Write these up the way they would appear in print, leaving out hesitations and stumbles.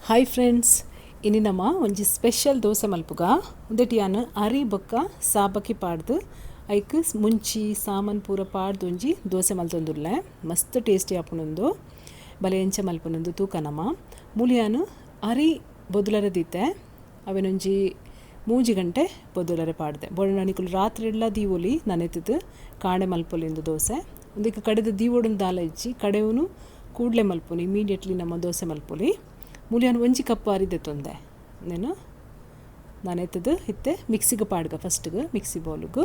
Hi friends, ಇನ್ನು ನಮ್ಮ ಒಂಜಿ ಸ್ಪೆಷಲ್ ದೋಸೆ ಮಲ್ಪುಗ ಉಂದೆಟ್ ಯಾನ್ ಅರಿ ಬೊಕ್ಕ ಸಾಬಕ್ಕಿ ಪಾಡ್ದು ಐಕ್ ಮುಂಚಿ ಸಾಮಾನು ಪೂರ ಪಾಡ್ದು ಒಂಜಿ ದೋಸೆ ಮಲ್ತೊಂದುಲ್ಲೆ ಮಸ್ತ್ ಟೇಸ್ಟಿ ಆಪುನೊಂದು ಬಲೆ ಎಂಚ ಮಲ್ಪುನೊಂದು ತೂಕ ಮೂಲಿಯಾನು ಅರಿ ಬೊದುಲರೆ ದೀತೆ ಅವೆನೊಂಜಿ 3 ಗಂಟೆ ಬೊದುಲರೆ ಪಾಡ್ದೆ ಬೋಡನಿಕುಲು ರಾತ್ರಿ ಎಲ್ಲ ದೀವೊಲಿ ನನೆತದು ಕಾಣೆ ಮಲ್ಪೊಲಿಂದು ದೋಸೆ ಒಂದಕ್ಕೆ ಕಡೆದ ದೀವೋಡನ್ ದಾಲ ಇಜ್ಜಿ ಕಡೆವನು ಕೂಡಲೇ ಮಲ್ಪುನಿ ಇಮಿಡಿಯೇಟ್ಲಿ ನಮ್ಮ ದೋಸೆ ಮಲ್ಪೊಲಿ ಮೂಲಿಯಾನು ಒಂಜಿ ಕಪ್ ಅರಿದೆ ತೊಂದೆ ನಾನೆತ್ತದು ಇತ್ತೆ ಮಿಕ್ಸಿಗೆ ಪಾಡ್ಗ ಫಸ್ಟ್ಗೆ ಮಿಕ್ಸಿ ಬೌಲ್ಗೆ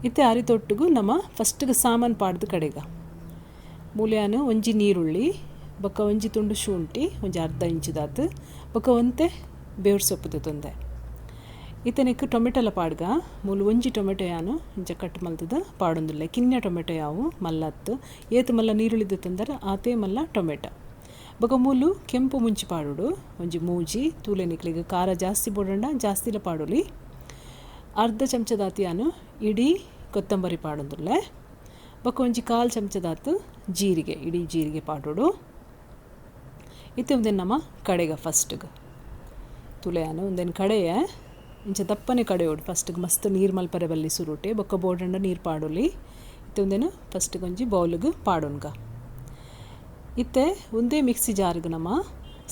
ಇತ್ತೆ ಅರಿ ತೊಟ್ಟುಗು ನಮ್ಮ ಫಸ್ಟ್ಗೆ ಸಾಮಾನು ಪಾಡ್ದು ಕಡೆಗ ಮೂಲಿಯಾನು ಒಂಜಿ ನೀರುಳ್ಳಿ ಬೊಕ್ಕ ಒಂಜಿ ತುಂಡು ಶುಂಠಿ ಒಂಜಿ ಅರ್ಧ ಇಂಚಿದಾತು ಬೊಕ್ಕ ಒಂತೆ ಬೇವ್ರ ಸೊಪ್ಪು ತೊಂದೆ ಇತ್ತನಿಕ್ ಟೊಮೆಟೊಲ ಪಾಡ್ಗ ಮೂಲು ಒಂಜಿ ಟೊಮೆಟೊ ಯಾನು ಇಂಚ ಕಟ್ ಮಲ್ತದ ಪಾಡೊಂದುಲ್ಲೆ ಕಿನ್ನೆ ಟೊಮೆಟೊ ಯಾವು ಮಲ್ಲತ್ತು ಏತು ಮಲ್ಲ ನೀರುಳ್ಳಿದ ತಂದರೆ ಆತೇ ಮಲ್ಲ ಟೊಮೆಟೊ ಬೊಕ ಮೂಲು ಕೆಂಪು ಮುಂಚಿ ಪಾಡುಡು ಒಂಜಿ ಮೂಜಿ ತೂಲೆ ನಿಕ್ಲಿಗೆ ಖಾರ ಜಾಸ್ತಿ ಬೋಡಂಡ ಜಾಸ್ತಿಲ ಪಾಡೋಲಿ ಅರ್ಧ ಚಮಚದಾತಿಯಾನು ಇಡೀ ಕೊತ್ತಂಬರಿ ಪಾಡೊಂದುಲ್ಲೆ ಬೊಕ ಒಂಜಿ 1/4 ಚಮಚದಾತು ಜೀರಿಗೆ ಇಡೀ ಜೀರಿಗೆ ಪಾಡೋಡು ಇತ್ತೆ ಒಂದೇನು ನಮ್ಮ ಕಡೆಗ ಫಸ್ಟ್ಗೆ ತುಲೆಯಾನು ಒಂದೇನು ಕಡೆಯ ಇಂಚ ದಪ್ಪನೆ ಕಡೆಯೋಡು ಫಸ್ಟ್ಗೆ ಮಸ್ತ್ ನೀರು ಮಲ್ಪರೆ ಬಲ್ಲಿ ಸುರುಟೆ ಬೊಕ್ಕ ಬೋಡಂಡ ನೀರು ಪಾಡೋಲಿ ಇತ್ತೆ ಒಂದೇನು ಫಸ್ಟ್ಗೆ ಒಂಜಿ ಬೌಲ್ಗೆ ಪಾಡೋನ್ಗ ಇತ್ತೆ ಒಂದೇ ಮಿಕ್ಸಿ ಜಾರ್ಗೆ ನಮ್ಮ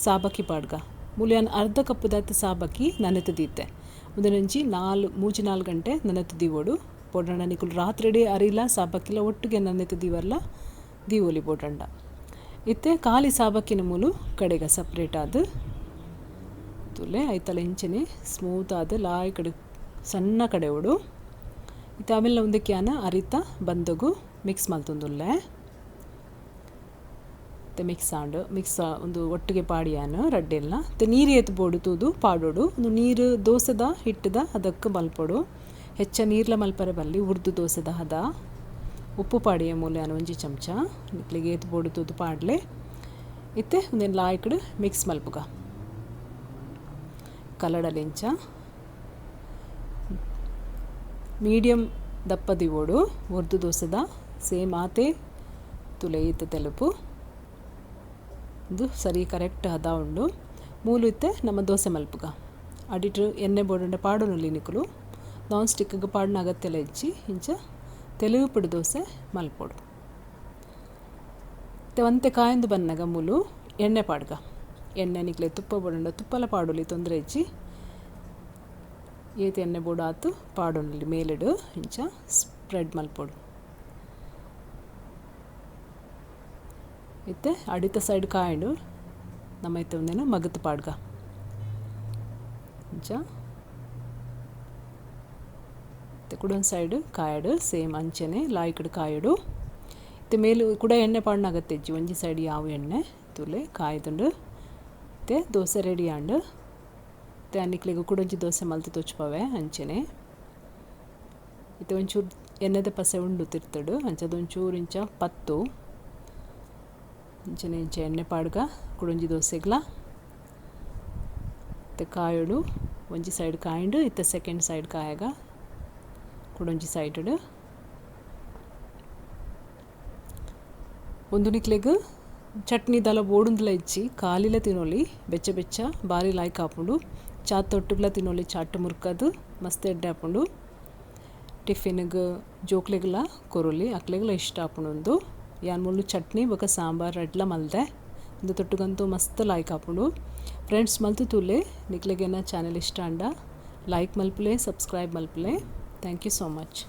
ಸಾಬಕ್ಕಿ ಪಾಡ್ಗ ಮೂಲಿಯಾನ್ ಅರ್ಧ ಕಪ್ಪುದಾತ ಸಾಬಕ್ಕಿ ನನೆತದೀತೆ ಒಂದೊಂಜಿ 3-4 ಗಂಟೆ ನನೆತದೀವೋಡು ಬೋಡಂಡ ನಿಕುಲು ರಾತ್ರಿಡೇ ಅರಿಲ ಸಾಬಕ್ಕಿಲ ಒಟ್ಟಿಗೆ ನನೆತದೀವಲ್ಲ ದೀವೋಲಿ ಬೋಡಂಡ ಇತ್ತೆ ಖಾಲಿ ಸಾಬಕ್ಕಿನ ಮೂಲು ಕಡೆಗ ಸಪ್ರೇಟ್ ಆದ ತುಲೆ ಐತಲ ಇಂಚನೆ ಸ್ಮೂತ್ ಆದ ಲಾಯ್ ಕಡೆ ಸಣ್ಣ ಕಡೆಯೋಡು ಇತ್ತೆ ಆಮೇಲೆ ಒಂದಕ್ಕೆ ಯಾನ ಅರಿತ ಬಂದಗು ಮಿಕ್ಸ್ ಮಲ್ತೊಂದುಲ್ಲೆ ಮಿಕ್ಸ್ ಒಂದು ಒಟ್ಟಿಗೆ ಪಾಡಿಯಾನು ರಡ್ಡೆಲ್ಲ ನೀರು ಎತ್ತು ಬೋಡು ತೂದು ಪಾಡೋಡು ಒಂದು ನೀರು ದೋಸೆದ ಹಿಟ್ಟದ ಅದಕ್ಕೆ ಮಲ್ಪೊಡು ಹೆಚ್ಚ ನೀರ್ಲ ಮಲ್ಪರೆ ಬಲ್ಲಿ ಉರ್ದು ದೋಸೆದ ಹದ ಉಪ್ಪು ಪಾಡಿಯ ಮೂಲೆಯಾನು ಒಂಜಿ ಚಮಚ ನಿಕ್ಲಿಗೆ ಎತ್ತು ಬೋಡು ತೂದು ಪಾಡ್ಲೆ ಇತ್ತೆ ಒಂದೇನು ಲಾಯ್ಕಡು ಮಿಕ್ಸ್ ಮಲ್ಪುಗ ಕಲಡಲೆಂಚ ಮೀಡಿಯಮ್ ದಪ್ಪ ದಿವೋಡು ಉರ್ದು ದೋಸೆದ ಸೇಮ್ ಆತೆ ತುಲೆ ಇತ್ತು ತೆಲುಪು ಇದು ಸರಿ ಕರೆಕ್ಟ್ ಹದ ಉಂಡು ಮೂಲು ಇತ್ತೆ ನಮ್ಮ ದೋಸೆ ಮಲ್ಪುಗ ಅಡಿಟ್ರು ಎಣ್ಣೆ ಬೋಡಂಡ ಪಾಡೋನಲ್ಲಿ ನಿಕುಲು ನಾನ್ ಸ್ಟಿಕ್ಗೆ ಪಾಡಿನ ಅಗತ್ಯಲ ಇಜ್ಜಿ ಇಂಚ ತೆಲುಪುಡು ದೋಸೆ ಮಲ್ಪೊಡು ಒಂತೆ ಕಾಯಂದು ಬನ್ನಗ ಮೂಲು ಎಣ್ಣೆ ಪಾಡ್ಗ ಎಣ್ಣೆ ನಿಕ್ಲೆ ತುಪ್ಪ ಬೋಡಂಡ ತುಪ್ಪಲ ಪಾಡೋಲಿ ತೊಂದರೆ ಇಜ್ಜಿ ಏತು ಎಣ್ಣೆ ಬೋಡು ಆತು ಪಾಡೋನಲ್ಲಿ ಮೇಲಿಡು ಇಂಚ ಸ್ಪ್ರೆಡ್ ಮಲ್ಪೊಡು ಇತ್ತೆ ಅಡಿತ ಸೈಡ್ ಕಾಯಡು ನಮ್ಮ ಇತ್ತೆ ಒಂದೇನು ಮಗತು ಪಾಡ್ಗ ಇಂಚ ಇತ್ತೆ ಕುಡೊಂದು ಸೈಡ್ ಕಾಯಡು ಸೇಮ್ ಅಂಚೆನೆ ಲಾಯ್ಕಡು ಕಾಯಡು ಇತ್ತೆ ಮೇಲು ಕೂಡ ಎಣ್ಣೆ ಪಾಡ್ನ ಅಗತ್ಯ ಇಜ್ಜಿ ಒಂಜಿ ಸೈಡ್ ಯಾವ ಎಣ್ಣೆ ತುಲೆ ಕಾಯ್ದುಂಡು ಇತ್ತೆ ದೋಸೆ ರೆಡಿ ಆಂಡು ಇತ್ತೆ ಅನ್ನಿಕ್ಲಿಗೆ ಕುಡೊಂಜಿ ದೋಸೆ ಮಲ್ತು ತೊಚ್ಪವೆ ಅಂಚೆನೆ ಇತ್ತೆ ಒಂಚೂರು ಎಣ್ಣೆದ ಪಸೆ ಉಂಡು ತಿರ್ತಡು ಅಂಚದೊಂಚೂರು ಇಂಚ ಪತ್ತು ಇಂಚನೆ ಇಂಚ ಎಣ್ಣೆ ಪಾಡ್ಗ ಕುಡೊಂಜಿ ದೋಸೆಗ್ಲ ಇತ್ತೆ ಕಾಯೋಡು ಒಂಜಿ ಸೈಡ್ ಕಾಯಿಂಡು ಇತ್ತೆ ಸೆಕೆಂಡ್ ಸೈಡ್ ಕಾಯಾಗ ಕುಡೊಂಜಿ ಸೈಡ್ ಒಂದು ನಿಕ್ಲೆಗ್ ಚಟ್ನಿ ದಲ ಬೋಡುಂದಲ ಇಚ್ಚಿ ಕಾಲಿಲ ತಿನ್ನೋಲಿ ಬೆಚ್ಚ ಬೆಚ್ಚ ಬಾರಿ ಲಾಯ್ಕ್ ಹಾಪುಂಡು ಚಾ ತೊಟ್ಟುಗ್ಲ ತಿನ್ನೋಲಿ ಚಾಟ್ ಮುರ್ಕದು ಮಸ್ತ್ ಎಡ್ಡೆ ಹಾಪುಂಡು ಟಿಫಿನ್ಗೆ ಜೋಕ್ಲೆಗ್ಲ ಕೊರೋಲಿ ಅಕ್ಲೆಗ್ಲ ಇಷ್ಟ ಹಾಪುಂಡು ಯಾನ್ ಮುಳ್ಳು ಚಟ್ನಿ ಬೊಕ ಸಾಂಬಾರ್ ಎಡ್ಲ ಮಲ್ದೆ ಒಂದು ತೊಟ್ಟುಗಂತೂ ಮಸ್ತ್ ಲಾಯ್ಕ್ ಹಾಪುಂಡು ಫ್ರೆಂಡ್ಸ್ ಮಲ್ತು ತೂಲೆ ನಿಕ್ಲೆಗೇನ ಚಾನೆಲ್ ಇಷ್ಟ ಅಂಡ ಲೈಕ್ ಮಲ್ಪಲೆ ಸಬ್ಸ್ಕ್ರೈಬ್ ಮಲ್ಪಲೆ ಥ್ಯಾಂಕ್ ಯು ಸೋ ಮಚ್.